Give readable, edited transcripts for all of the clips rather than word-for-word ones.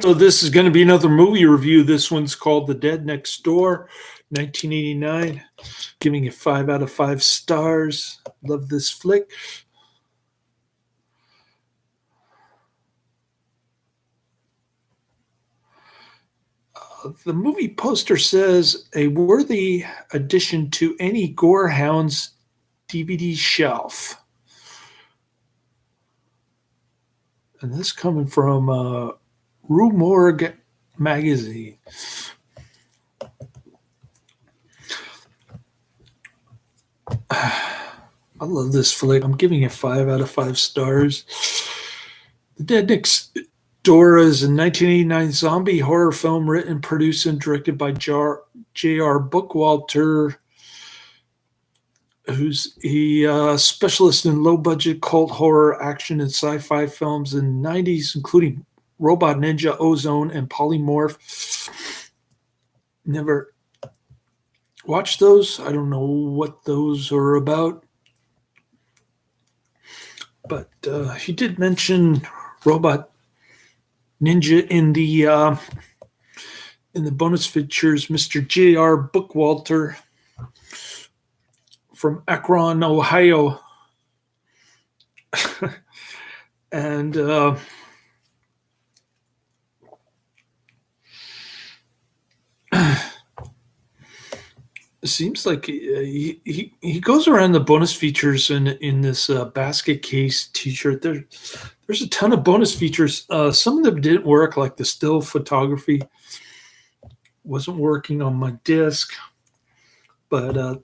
So this is going to be another movie review. This one's called The Dead Next Door, 1989. Giving it 5 out of 5 stars. Love this flick. The movie poster says a worthy addition to any Gorehounds DVD shelf. And this coming from Rue Morgue magazine. I love this flick. I'm giving it 5 out of 5 stars. The Dead Next Door is a 1989 zombie horror film written, produced, and directed by J.R. Bookwalter, who's a specialist in low-budget cult horror, action, and sci-fi films in the 90s, including Robot Ninja, Ozone, and Polymorph. Never watched those. I don't know what those are about. But he did mention Robot Ninja in the bonus features. Mr. J.R. Bookwalter from Akron, Ohio, and it seems like he goes around the bonus features in this basket case T-shirt. There's a ton of bonus features. Some of them didn't work, like the still photography wasn't working on my disc, but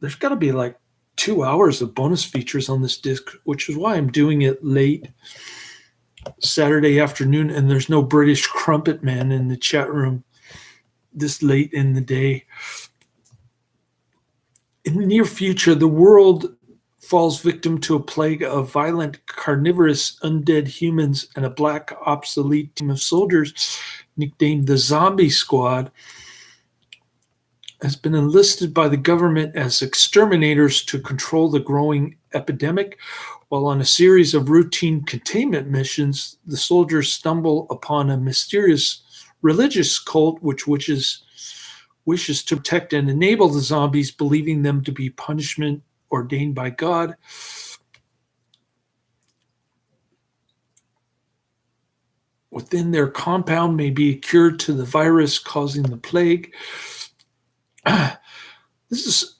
there's got to be like 2 hours of bonus features on this disc, which is why I'm doing it late Saturday afternoon, and there's no British Crumpet Man in the chat room this late in the day. In the near future, the world falls victim to a plague of violent, carnivorous, undead humans, and a black, obsolete team of soldiers nicknamed the Zombie Squad has been enlisted by the government as exterminators to control the growing epidemic. While on a series of routine containment missions, the soldiers stumble upon a mysterious religious cult which wishes to protect and enable the zombies, believing them to be punishment ordained by God. Within their compound may be a cure to the virus causing the plague. This is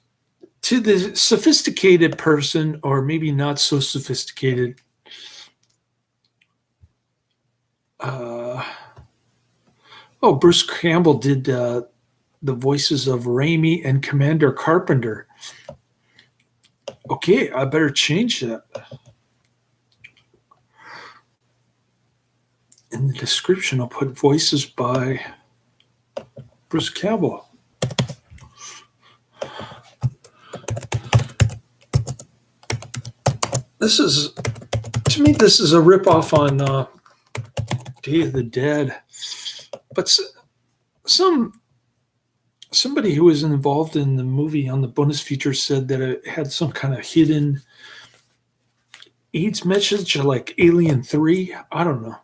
to the sophisticated person, or maybe not so sophisticated. Bruce Campbell did the voices of Raimi and Commander Carpenter. Okay, I better change that. In the description, I'll put voices by Bruce Campbell. To me, this is a ripoff on Day of the Dead. But somebody who was involved in the movie on the bonus feature said that it had some kind of hidden AIDS message, like Alien 3. I don't know.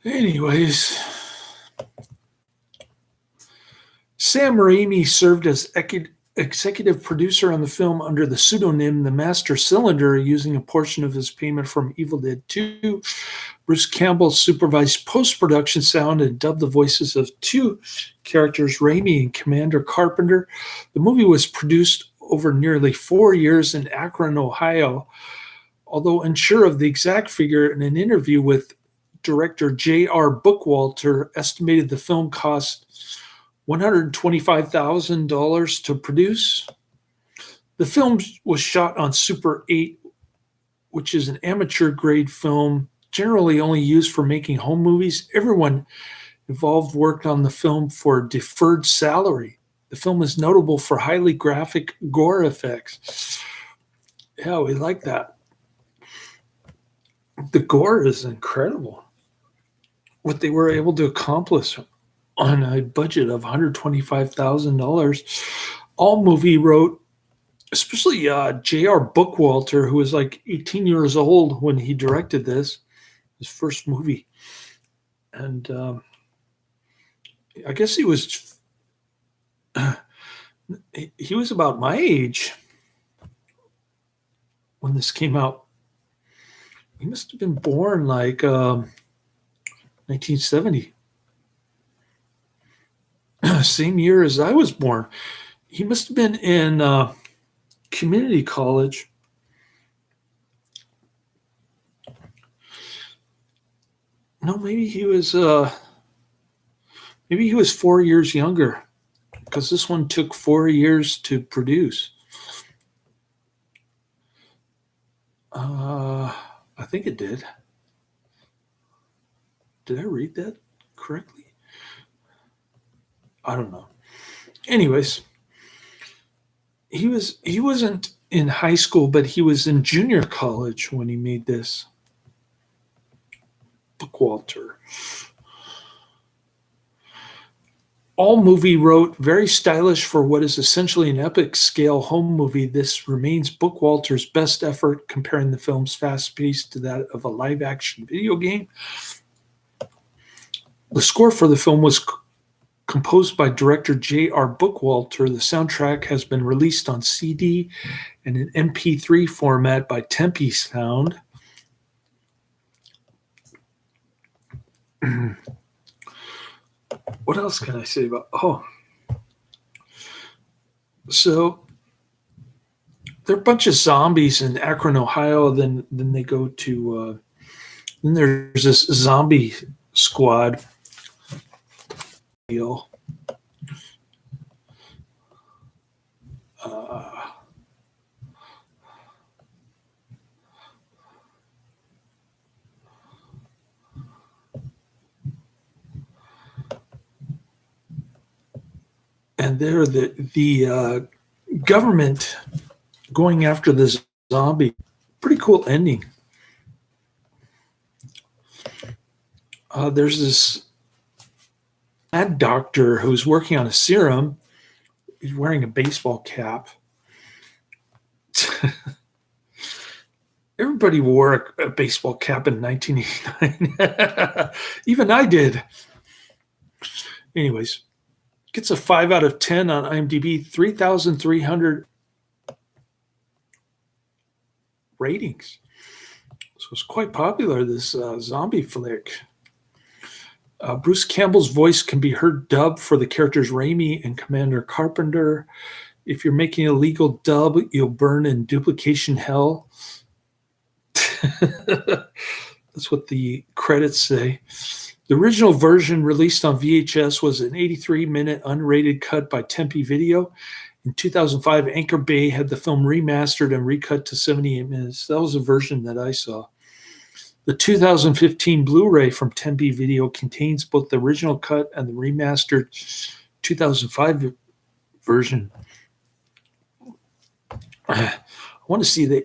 Anyways, Sam Raimi served as executive producer on the film under the pseudonym The Master Cylinder, using a portion of his payment from Evil Dead 2. Bruce Campbell supervised post-production sound and dubbed the voices of 2 characters, Raimi and Commander Carpenter. The movie was produced over nearly 4 years in Akron, Ohio. Although unsure of the exact figure, in an interview with director J.R. Bookwalter, estimated the film cost $125,000 to produce. The film was shot on Super 8, which is an amateur-grade film generally only used for making home movies. Everyone involved worked on the film for deferred salary. The The film is notable for highly graphic gore effects. Yeah, we like that. The gore is incredible. What they were able to accomplish on a budget of $125,000. Allmovie wrote, especially J.R. Bookwalter, who was like 18 years old when he directed this, his first movie. And I guess he was about my age when this came out. He must have been born like 1970. Same year as I was born. He must have been in community college. No, maybe he was 4 years younger, because this one took 4 years to produce. I think it did. Did I read that correctly? I don't know. Anyways, he wasn't in high school, but he was in junior college when he made this. Bookwalter. Allmovie wrote, very stylish for what is essentially an epic scale home movie. This remains Bookwalter's best effort, comparing the film's fast pace to that of a live action video game. The score for the film was composed by director J.R. Bookwalter. The soundtrack has been released on CD and an MP3 format by Tempe Sound. What else can I say about? So there are a bunch of zombies in Akron, Ohio. Then they go to. Then there's this zombie squad deal. And they're the government going after this zombie. Pretty cool ending. There's this mad doctor who's working on a serum. He's wearing a baseball cap. Everybody wore a baseball cap in 1989. Even I did. Anyways, gets a 5 out of 10 on IMDb, 3,300 ratings. So it's quite popular, this zombie flick. Bruce Campbell's voice can be heard dubbed for the characters Raimi and Commander Carpenter. If you're making a legal dub, you'll burn in duplication hell. That's what the credits say. The original version released on VHS was an 83-minute unrated cut by Tempe Video. In 2005, Anchor Bay had the film remastered and recut to 78 minutes. That was a version that I saw. The 2015 Blu-ray from Tempe Video contains both the original cut and the remastered 2005 version. I want to see the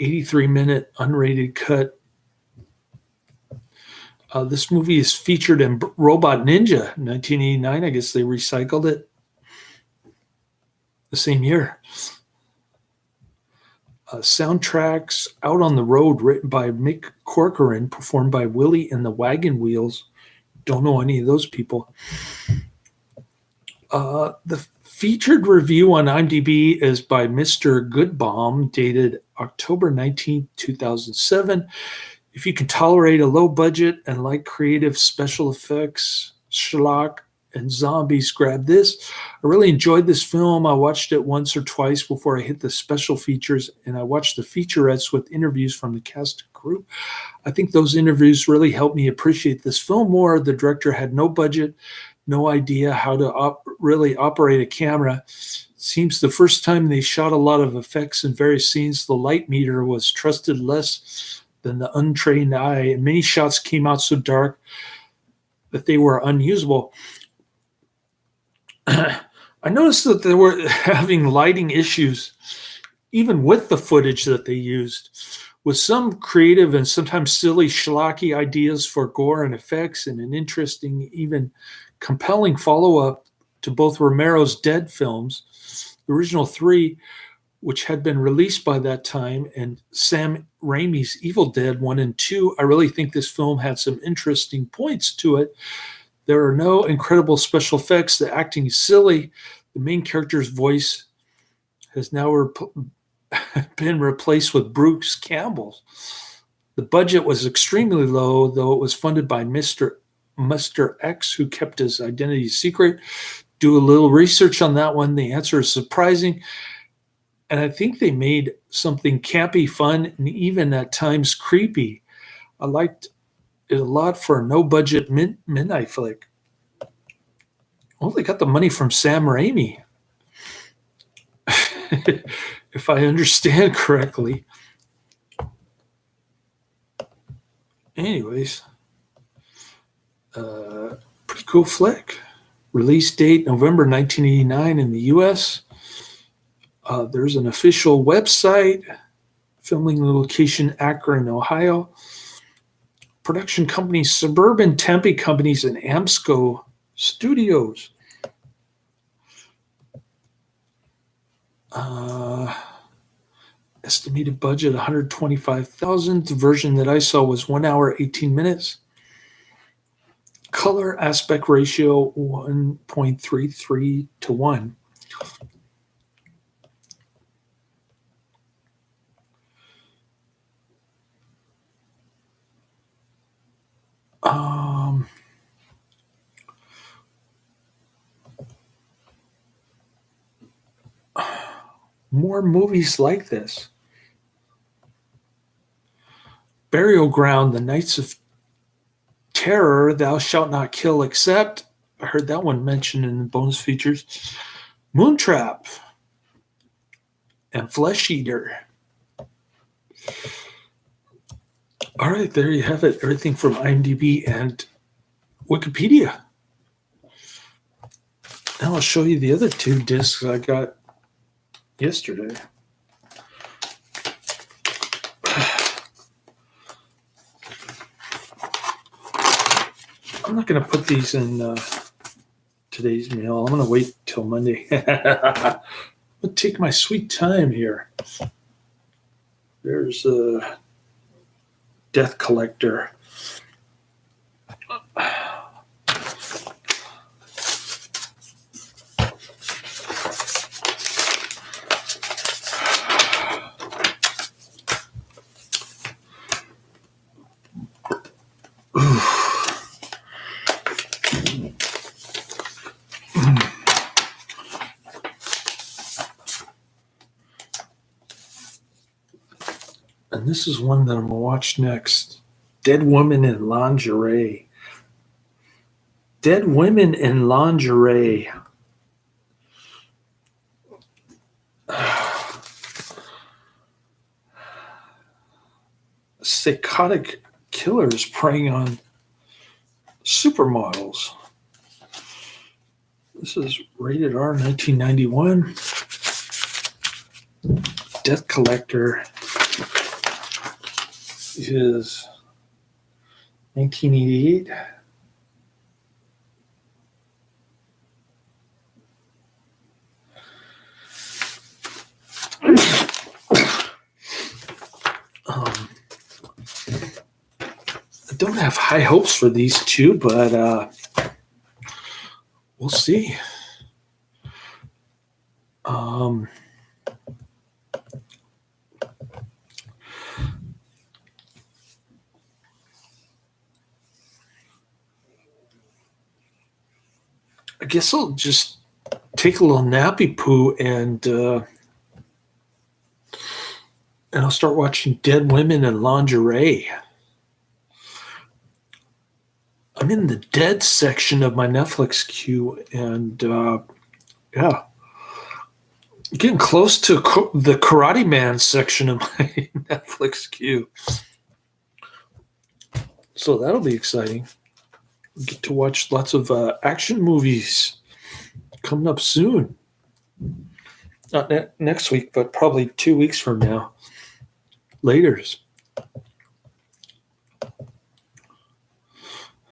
83-minute unrated cut. This movie is featured in Robot Ninja in 1989. I guess they recycled it the same year. Soundtracks Out on the Road, written by Mick Corcoran, performed by Willie and the Wagon Wheels. Don't know any of those people. The featured review on IMDb is by Mr. Goodbaum, dated October 19, 2007. If you can tolerate a low budget and like creative special effects, schlock, and zombies, grab this. I really enjoyed this film. I watched it once or twice before I hit the special features, and I watched the featurettes with interviews from the cast and crew. I think those interviews really helped me appreciate this film more. The director had no budget, no idea how to really operate a camera. It seems the first time they shot a lot of effects in various scenes, the light meter was trusted less than the untrained eye, and many shots came out so dark that they were unusable. I noticed that they were having lighting issues, even with the footage that they used, with some creative and sometimes silly schlocky ideas for gore and effects, and an interesting, even compelling follow up to both Romero's Dead films, the original three, which had been released by that time, and Sam Raimi's Evil Dead 1 and 2. I really think this film had some interesting points to it. There are no incredible special effects. The acting is silly. The main character's voice has now been replaced with Bruce Campbell. The budget was extremely low, though it was funded by Mr. X, who kept his identity secret. Do a little research on that one. The answer is surprising. And I think they made something campy, fun, and even at times creepy. I liked it a lot for a no-budget midnight flick. Well, they got the money from Sam Raimi, if I understand correctly. Anyways, pretty cool flick. Release date November 1989 in the U.S. There's an official website. Filming location Akron, Ohio. Production companies Suburban Tempe Companies and Amsco Studios. Estimated budget $125,000. The version that I saw was 1 hour 18 minutes. Color aspect ratio 1.33 to 1. More movies like this. Burial Ground, The Nights of Terror, Thou Shalt Not Kill Except. I heard that one mentioned in the bonus features. Moontrap and Flesh Eater. All right, there you have it. Everything from IMDb and Wikipedia. Now I'll show you the other two discs I got yesterday. I'm not going to put these in today's mail. I'm going to wait till Monday. I'm going to take my sweet time here. There's a Death Collector. And this is one that I'm going to watch next. Dead Women in Lingerie. Dead Women in Lingerie. Psychotic killers preying on supermodels. This is rated R, 1991. Death Collector is 1988. I don't have high hopes for these two, but we'll see. I guess I'll just take a little nappy poo and I'll start watching Dead Women in Lingerie. I'm in the dead section of my Netflix queue, and yeah, getting close to the Karate Man section of my Netflix queue. So that'll be exciting. Get to watch lots of action movies coming up soon. Not next week, but probably 2 weeks from now. Laters.